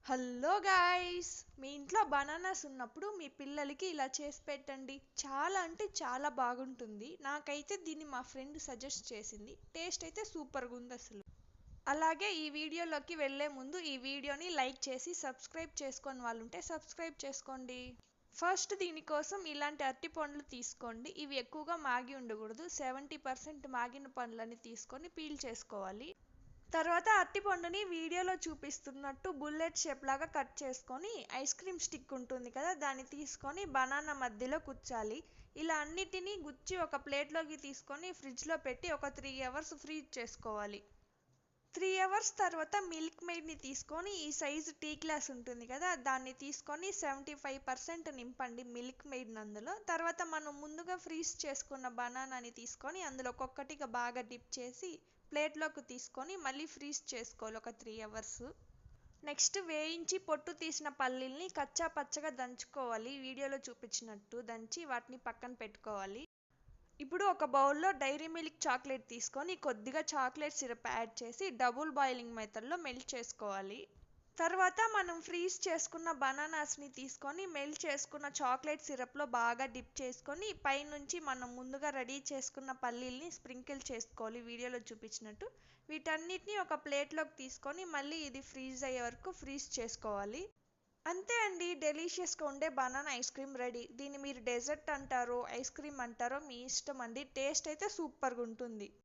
Hello guys, మీ ఇంట్లో bananas ఉన్నప్పుడు మీ పిల్లలకి ఇలా చేసి పెట్టండి. చాలా అంటే చాలా బాగుంటుంది. నాకైతే దీన్ని మా ఫ్రెండ్ సజెస్ట్ చేసింది. టేస్ట్ అయితే సూపర్గా ఉంది అసలు. అలాగే ఈ వీడియోలోకి వెళ్ళే ముందు ఈ వీడియోని లైక్ చేసి సబ్స్క్రైబ్ చేసుకొని వాళ్ళు ఉంటే సబ్స్క్రైబ్ చేసుకోండి. ఫస్ట్ దీనికోసం ఇలాంటి అరటి పండ్లు తీసుకోండి. ఇవి ఎక్కువగా మాగి ఉండకూడదు. 70% మాగిన పండ్లని తీసుకొని పీల్ చేసుకోవాలి. తర్వాత అరటిపండుని వీడియోలో చూపిస్తున్నట్టు బుల్లెట్ షేప్ లాగా కట్ చేసుకొని ఐస్ క్రీమ్ స్టిక్ ఉంటుంది కదా, దాన్ని తీసుకొని బనానా మధ్యలో గుచ్చాలి. ఇలా అన్నిటినీ గుచ్చి ఒక ప్లేట్లోకి తీసుకొని ఫ్రిడ్జ్లో పెట్టి ఒక 3 అవర్స్ ఫ్రీజ్ చేసుకోవాలి. 3 అవర్స్ తర్వాత మిల్క్ మేడ్ని తీసుకొని ఈ సైజు టీ గ్లాస్ ఉంటుంది కదా, దాన్ని తీసుకొని 75% నింపండి మిల్క్ మేడ్ అందులో. తర్వాత మనం ముందుగా ఫ్రీజ్ చేసుకున్న బనానాని తీసుకొని అందులో ఒక్కొక్కటిగా బాగా డిప్ చేసి ప్లేట్లోకి తీసుకొని మళ్ళీ ఫ్రీజ్ చేసుకోవాలి ఒక 3 అవర్స్. నెక్స్ట్ వేయించి పొట్టు తీసిన పల్లీల్ని కచ్చా పచ్చగా దంచుకోవాలి. వీడియోలో చూపించినట్టు దంచి వాటిని పక్కన పెట్టుకోవాలి. ఇప్పుడు ఒక బౌల్లో డైరీ మిల్క్ చాక్లెట్ తీసుకొని కొద్దిగా చాక్లెట్ సిరప్ యాడ్ చేసి డబుల్ బాయిలింగ్ మెథడ్లో మెల్ట్ చేసుకోవాలి. తర్వాత మనం ఫ్రీజ్ చేసుకున్న బనానాస్ని తీసుకొని మెల్ట్ చేసుకున్న చాక్లెట్ సిరప్లో బాగా డిప్ చేసుకొని పైనుంచి మనం ముందుగా రెడీ చేసుకున్న పల్లీల్ని స్ప్రింకిల్ చేసుకోవాలి వీడియోలో చూపించినట్టు. వీటన్నిటిని ఒక ప్లేట్లోకి తీసుకొని మళ్ళీ ఇది ఫ్రీజ్ అయ్యే వరకు ఫ్రీజ్ చేసుకోవాలి. అంతే అండి, డెలీషియస్గా ఉండే బనానా ఐస్ క్రీమ్ రెడీ. దీన్ని మీరు డెజర్ట్ అంటారో ఐస్ క్రీమ్ అంటారో మీ ఇష్టం అండి. టేస్ట్ అయితే సూపర్గా ఉంటుంది.